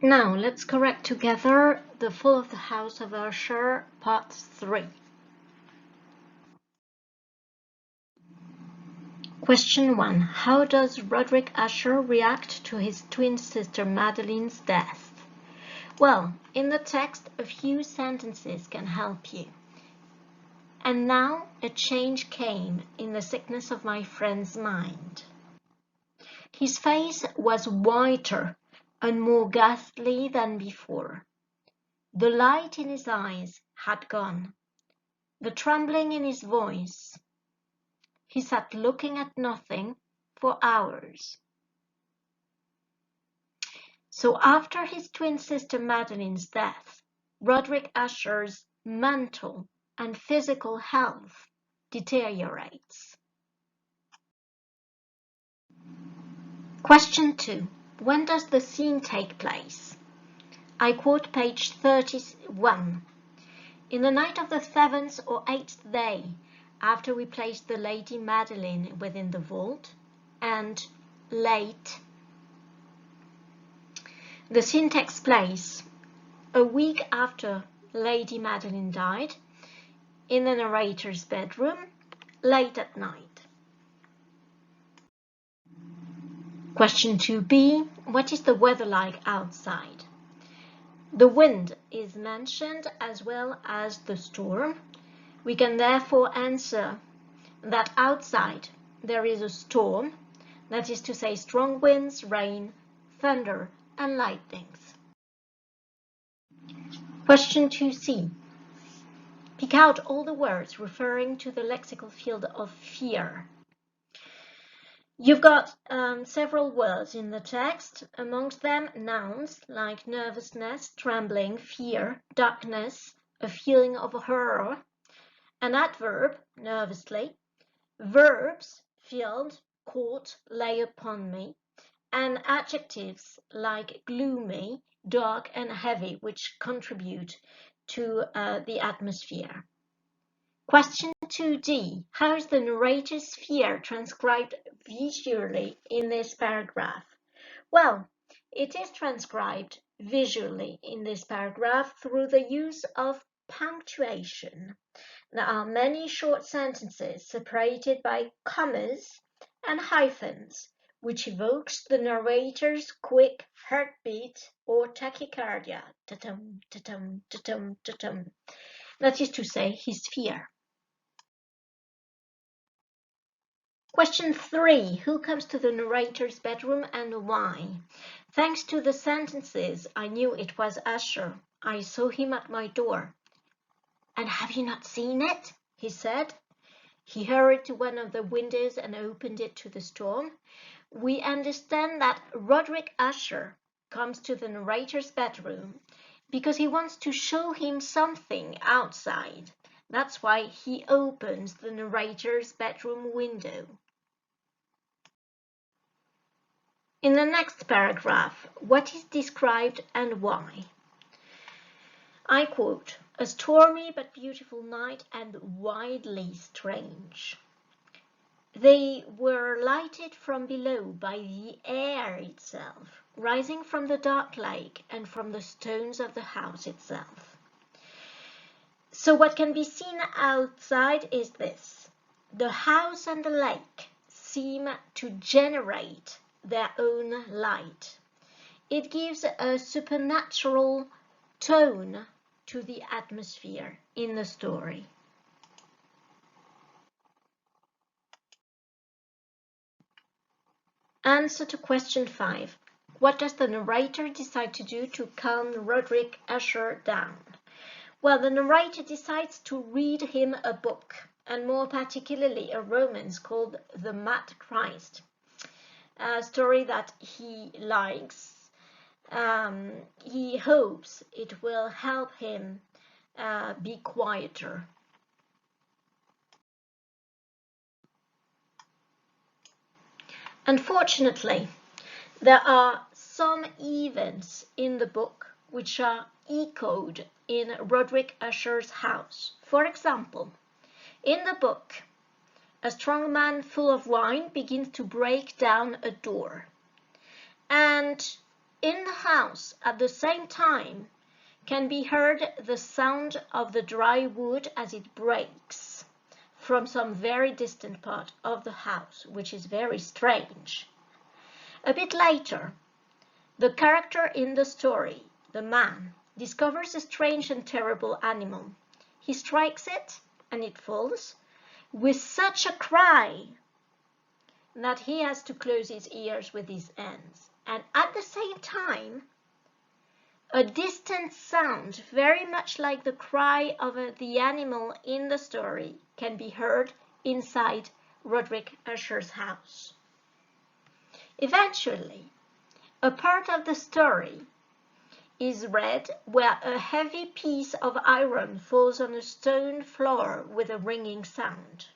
Now let's correct together the Fall of the House of Usher, Part 3. Question 1. How does Roderick Usher react to his twin sister Madeline's death? Well, in the text, a few sentences can help you. And now a change came in the sickness of my friend's mind. His face was whiter and more ghastly than before. The light in his eyes had gone, the trembling in his voice. He sat looking at nothing for hours. So after his twin sister Madeline's death, Roderick Usher's mental and physical health deteriorates. Question 2. When does the scene take place? I quote page 31. In the night of the 7th or 8th day, after we placed the Lady Madeline within the vault, and late. The scene takes place a week after Lady Madeline died, in the narrator's bedroom, late at night. Question 2b. What is the weather like outside? The wind is mentioned as well as the storm. We can therefore answer that outside there is a storm, that is to say strong winds, rain, thunder, and lightnings. Question 2c. Pick out all the words referring to the lexical field of fear. You've got several words in the text, amongst them nouns like nervousness, trembling, fear, darkness, a feeling of horror, an adverb, nervously, verbs, filled, caught, lay upon me, and adjectives like gloomy, dark, and heavy, which contribute to the atmosphere. Question 2d. How is the narrator's fear transcribed visually in this paragraph? Well, it is transcribed visually in this paragraph through the use of punctuation. There are many short sentences separated by commas and hyphens, which evokes the narrator's quick heartbeat or tachycardia, ta-tum, ta-tum, ta-tum, ta-tum. That is to say, his fear. Question 3. Who comes to the narrator's bedroom and why? Thanks to the sentences, I knew it was Usher. I saw him at my door. And have you not seen it? He said. He hurried to one of the windows and opened it to the storm. We understand that Roderick Usher comes to the narrator's bedroom because he wants to show him something outside. That's why he opens the narrator's bedroom window. In the next paragraph, what is described and why? I quote, a stormy but beautiful night and widely strange. They were lighted from below by the air itself, rising from the dark lake and from the stones of the house itself. So what can be seen outside is this. The house and the lake seem to generate their own light. It gives a supernatural tone to the atmosphere in the story. Answer to question 5. What does the narrator decide to do to calm Roderick Usher down? Well, the narrator decides to read him a book, and more particularly a romance called The Mad Christ, a story that he likes. He hopes it will help him be quieter. Unfortunately, there are some events in the book which are echoed in Roderick Usher's house. For example, in the book, a strong man full of wine begins to break down a door. And in the house at the same time can be heard the sound of the dry wood as it breaks from some very distant part of the house, which is very strange. A bit later, the character in the story, the man, discovers a strange and terrible animal. He strikes it, and it falls, with such a cry that he has to close his ears with his hands. And at the same time, a distant sound, very much like the cry of the animal in the story, can be heard inside Roderick Usher's house. Eventually, a part of the story is read where a heavy piece of iron falls on a stone floor with a ringing sound.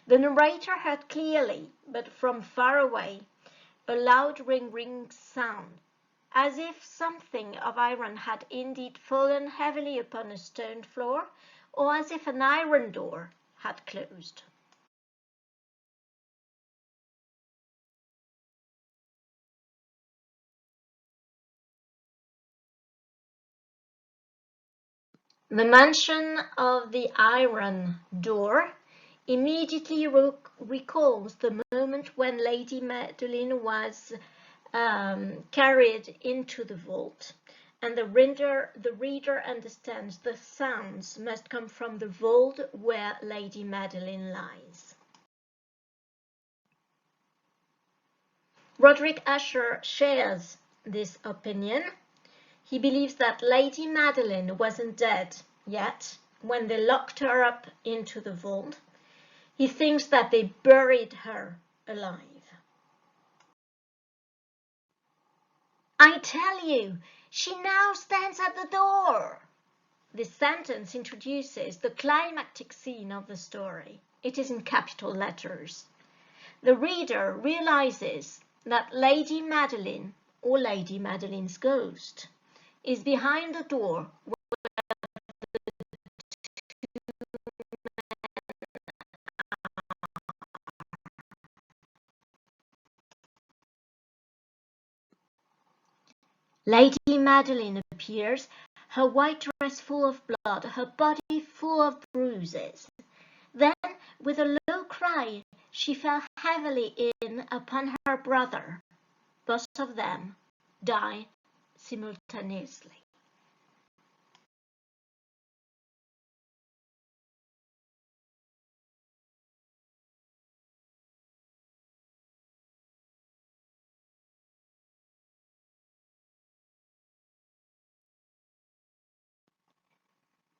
The narrator heard clearly, but from far away, a loud ring sound, as if something of iron had indeed fallen heavily upon a stone floor, or as if an iron door had closed. The mention of the iron door immediately recalls the moment when Lady Madeline was carried into the vault, and the reader understands the sounds must come from the vault where Lady Madeline lies. Roderick Usher shares this opinion. He believes that Lady Madeline wasn't dead yet when they locked her up into the vault. He thinks that they buried her alive. I tell you, she now stands at the door. This sentence introduces the climactic scene of the story. It is in capital letters. The reader realizes that Lady Madeline, or Lady Madeline's ghost, is behind the door. Lady Madeline appears, her white dress full of blood, her body full of bruises. Then, with a low cry, she fell heavily in upon her brother. Both of them die simultaneously.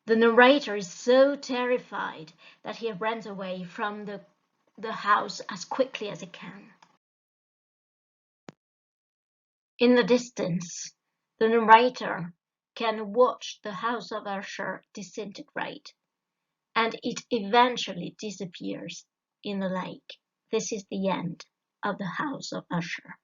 The narrator is so terrified that he runs away from the house as quickly as he can. In the distance, the narrator can watch the house of Usher disintegrate, and it eventually disappears in the lake. This is the end of the house of Usher.